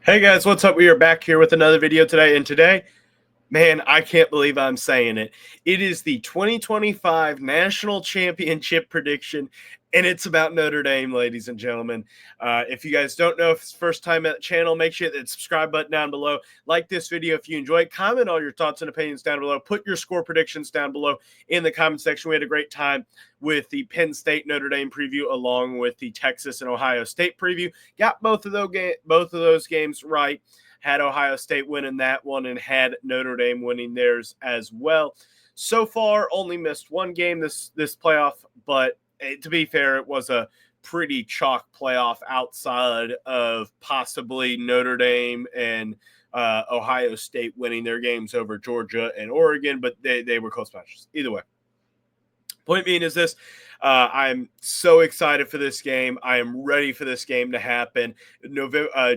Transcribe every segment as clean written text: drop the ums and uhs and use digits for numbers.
Hey guys, what's up? We are back here with another video today, and today, man, I can't believe I'm saying it. It is the 2025 National Championship prediction, and it's about Notre Dame, ladies and gentlemen. If you guys don't know, if it's first time at the channel, make sure you hit the subscribe button down below. Like this video if you enjoy it. Comment all your thoughts and opinions down below. Put your score predictions down below in the comment section. We had a great time with the Penn State Notre Dame preview along with the Texas and Ohio State preview. Got both of those games right. Had Ohio State winning that one and had Notre Dame winning theirs as well. So far, only missed one game this playoff, but to be fair, it was a pretty chalk playoff outside of possibly Notre Dame and Ohio State winning their games over Georgia and Oregon, but they were close matches. Either way. Point being is this, I'm so excited for this game. I am ready for this game to happen.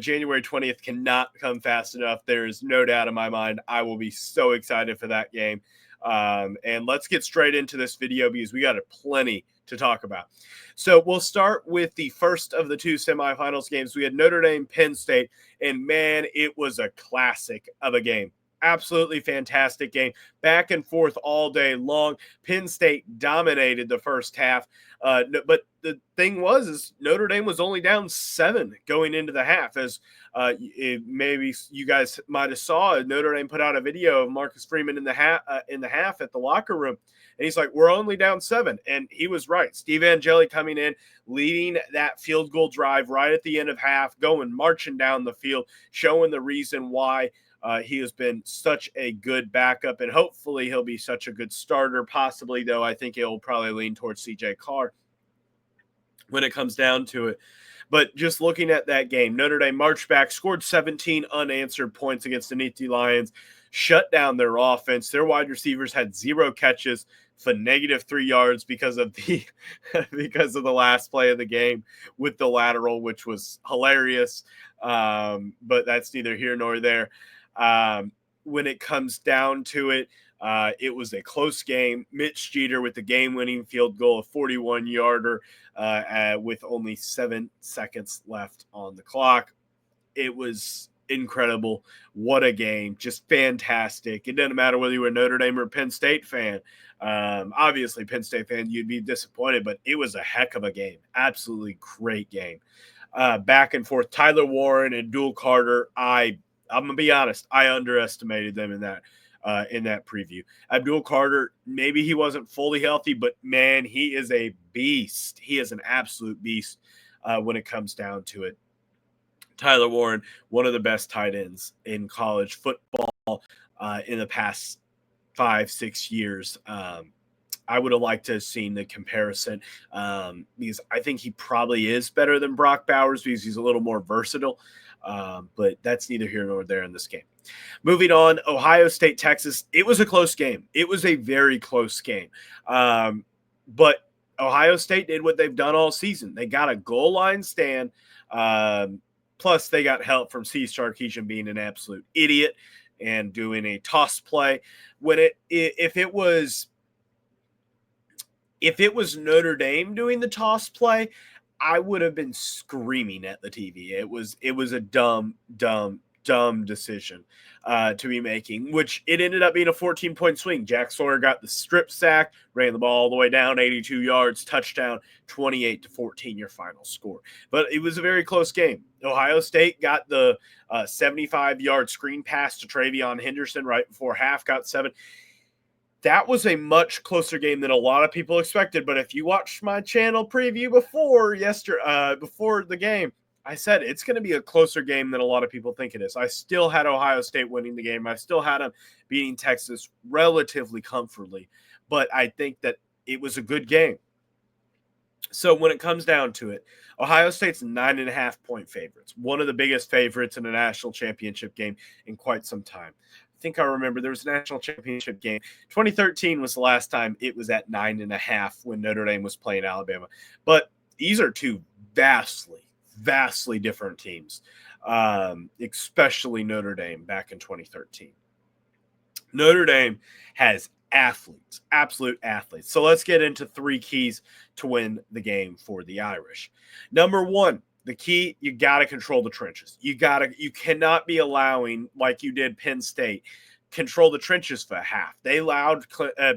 January 20th cannot come fast enough. There is no doubt in my mind. I will be so excited for that game. And let's get straight into this video because we got plenty to talk about. So we'll start with the first of the two semifinals games. We had Notre Dame, Penn State, and man, it was a classic of a game. Absolutely fantastic game. Back and forth all day long. Penn State dominated the first half. But the thing is Notre Dame was only down 7 going into the half. As maybe you guys might have saw, Notre Dame put out a video of Marcusfreeman in the half at the locker room. And he's like, we're only down 7. And he was right. Steve Angeli coming in, leading that field goal drive right at the end of half, marching down the field, showing the reason why he has been such a good backup, and hopefully he'll be such a good starter. Possibly, though, I think he'll probably lean towards CJ Carr when it comes down to it. But just looking at that game, Notre Dame marched back, scored 17 unanswered points against the Nittany Lions, shut down their offense. Their wide receivers had 0 catches for -3 yards because of the last play of the game with the lateral, which was hilarious. But that's neither here nor there. When it comes down to it, it was a close game. Mitch Jeter with the game-winning field goal, a 41-yarder with only 7 seconds left on the clock. It was incredible. What a game. Just fantastic. It doesn't matter whether you were a Notre Dame or Penn State fan. Obviously, Penn State fan, you'd be disappointed, but it was a heck of a game. Absolutely great game. Back and forth. Tyler Warren and Abdul Carter, I'm going to be honest, I underestimated them in that preview. Abdul Carter, maybe he wasn't fully healthy, but man, he is a beast. He is an absolute beast when it comes down to it. Tyler Warren, one of the best tight ends in college football in the past 5-6 years. I would have liked to have seen the comparison because I think he probably is better than Brock Bowers because he's a little more versatile. But that's neither here nor there in this game. Moving on, Ohio State, Texas. It was a close game. It was a very close game. But Ohio State did what they've done all season. They got a goal line stand. Plus, they got help from C. Sarkisian being an absolute idiot and doing a toss play. If it was Notre Dame doing the toss play, I would have been screaming at the TV. It was a dumb decision to be making, which it ended up being a 14-point swing. Jack Sawyer got the strip sack, ran the ball all the way down 82 yards, touchdown, 28-14 your final score. But it was a very close game. Ohio State got the 75-yard screen pass to Travion Henderson right before half, got 7. That was a much closer game than a lot of people expected. But if you watched my channel preview before the game, I said it's going to be a closer game than a lot of people think it is. I still had Ohio State winning the game. I still had them beating Texas relatively comfortably. But I think that it was a good game. So when it comes down to it, Ohio State's 9.5-point favorites, one of the biggest favorites in a national championship game in quite some time. I think I remember there was a national championship game. 2013 was the last time it was at 9.5 when Notre Dame was playing Alabama. But these are two vastly different teams, especially Notre Dame back in 2013. Notre Dame has athletes, absolute athletes. So let's get into 3 keys to win the game for the Irish. Number 1, The key, you got to control the trenches. You cannot be allowing, like you did Penn State, control the trenches for a half. They allowed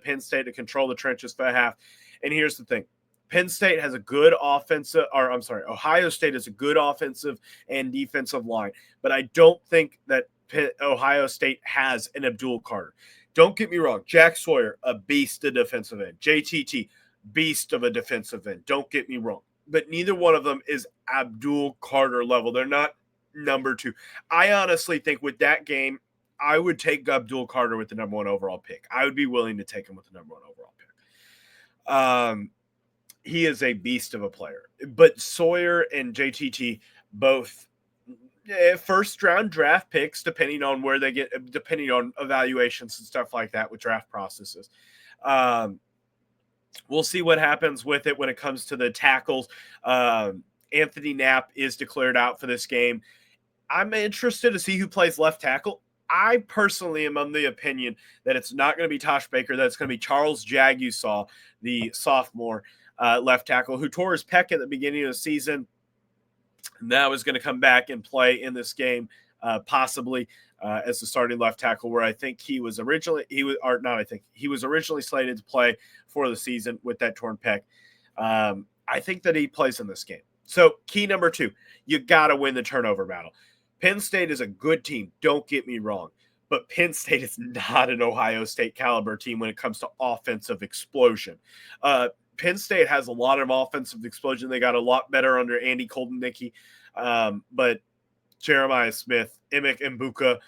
Penn State to control the trenches for a half. And here's the thing. Penn State has a good Ohio State has a good offensive and defensive line, but I don't think that Ohio State has an Abdul Carter. Don't get me wrong. Jack Sawyer, a beast of defensive end. JTT, beast of a defensive end. Don't get me wrong. But neither one of them is Abdul Carter level. They're not number 2. I honestly think with that game, I would take Abdul Carter with the number 1 overall pick. I would be willing to take him with the number 1 overall pick. He is a beast of a player. But Sawyer and JTT, both first round draft picks, depending on where they get, depending on evaluations and stuff like that with draft processes. We'll see what happens with it when it comes to the tackles. Anthony Knapp is declared out for this game. I'm interested to see who plays left tackle. I personally am of the opinion that it's not going to be Tosh Baker, that it's going to be Charles Jagusaw, the sophomore left tackle, who tore his pec at the beginning of the season. Now is going to come back and play in this game, possibly as the starting left tackle, where I think he was originally slated to play for the season with that torn pec. I think that he plays in this game. So key number 2, you got to win the turnover battle. Penn State is a good team. Don't get me wrong, but Penn State is not an Ohio State caliber team when it comes to offensive explosion. Penn State has a lot of offensive explosion. They got a lot better under Andy Koldenicki. But Jeremiah Smith, Emick Mbuka,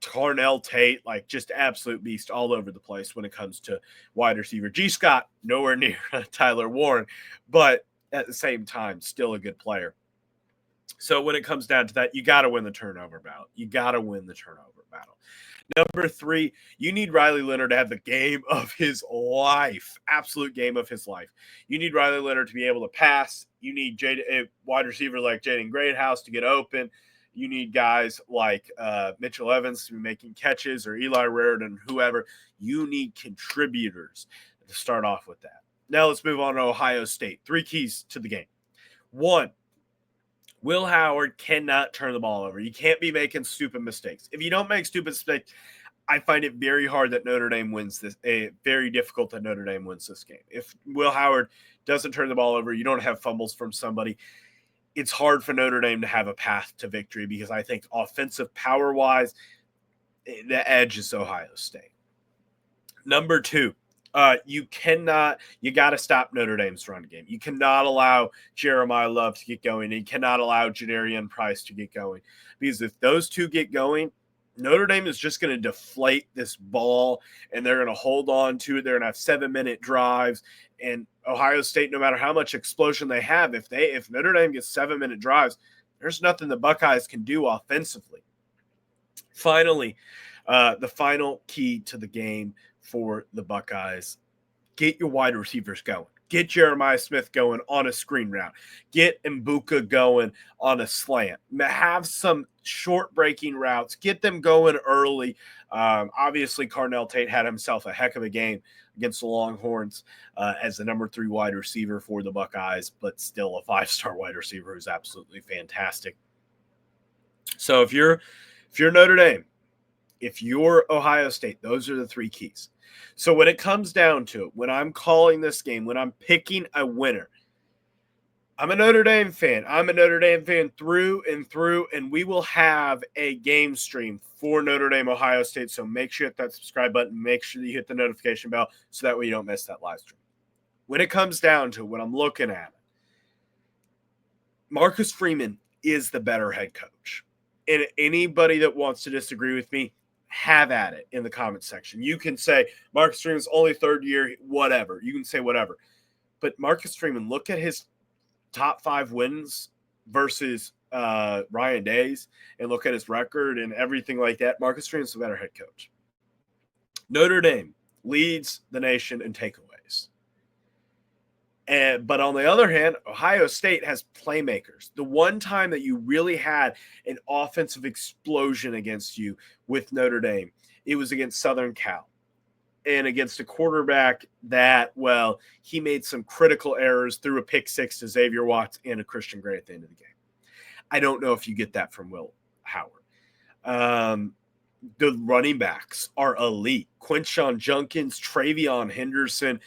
Carnell Tate, like just absolute beast all over the place when it comes to wide receiver. G. Scott, nowhere near Tyler Warren, but at the same time, still a good player. So when it comes down to that, you got to win the turnover battle. Number 3, you need Riley Leonard to have the game of his life, absolute game of his life. You need Riley Leonard to be able to pass. You need a wide receiver like Jaden Greathouse to get open. You need guys like Mitchell Evans to be making catches, or Eli Raridan, whoever. You need contributors to start off with that. Now let's move on to Ohio State. 3 keys to the game. 1, Will Howard cannot turn the ball over. You can't be making stupid mistakes. If you don't make stupid mistakes, I find it very hard that Notre Dame wins this. Very difficult that Notre Dame wins this game. If Will Howard doesn't turn the ball over, you don't have fumbles from somebody, it's hard for Notre Dame to have a path to victory, because I think offensive power-wise, the edge is Ohio State. Number 2, you got to stop Notre Dame's run game. You cannot allow Jeremiah Love to get going. And you cannot allow Jadarian Price to get going, because if those two get going, Notre Dame is just going to deflate this ball, and they're going to hold on to it. They're going to have 7-minute drives, and Ohio State, no matter how much explosion they have, if Notre Dame gets 7-minute drives, there's nothing the Buckeyes can do offensively. Finally, the final key to the game for the Buckeyes: get your wide receivers going. Get Jeremiah Smith going on a screen route. Get Mbuka going on a slant. Have some short breaking routes. Get them going early. Obviously, Carnell Tate had himself a heck of a game against the Longhorns as the number 3 wide receiver for the Buckeyes, but still a 5-star wide receiver who's absolutely fantastic. So if you're Notre Dame, if you're Ohio State, those are the 3 keys. So when it comes down to it, when I'm calling this game, when I'm picking a winner, I'm a Notre Dame fan. I'm a Notre Dame fan through and through, and we will have a game stream for Notre Dame, Ohio State. So make sure you hit that subscribe button. Make sure that you hit the notification bell so that way you don't miss that live stream. When it comes down to what I'm looking at, Marcus Freeman is the better head coach. And anybody that wants to disagree with me, have at it in the comments section. You can say Marcus Freeman's only 3rd year, whatever. You can say whatever. But Marcus Freeman, look at his top 5 wins versus Ryan Day's, and look at his record and everything like that. Marcus Freeman's the better head coach. Notre Dame leads the nation in takeaways. But on the other hand, Ohio State has playmakers. The one time that you really had an offensive explosion against you with Notre Dame, it was against Southern Cal. and against a quarterback that, well, he made some critical errors, threw a pick six to Xavier Watts and a Christian Gray at the end of the game. I don't know if you get that from Will Howard. The running backs are elite. Quinshon Junkins, Travion Henderson.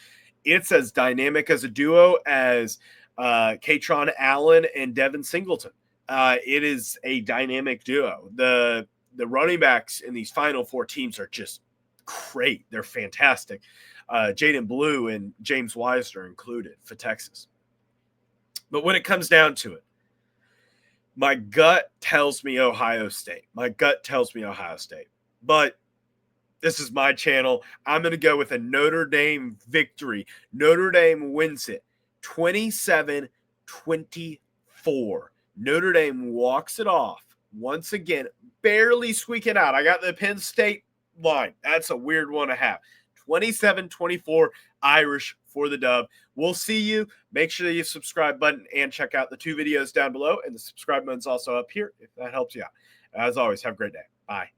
It's as dynamic as a duo as Katron Allen and Devin Singleton. It is a dynamic duo. The running backs in these final four teams are just great. They're fantastic. Jaden Blue and James Wisner included for Texas. But when it comes down to it, my gut tells me Ohio State. But this is my channel. I'm going to go with a Notre Dame victory. Notre Dame wins it 27-24. Notre Dame walks it off once again, barely squeaking out. I got the Penn State line. That's a weird one to have. 27-24 Irish for the dub. We'll see you. Make sure that you subscribe button and check out the two videos down below. And the subscribe button's also up here if that helps you out. As always, have a great day. Bye.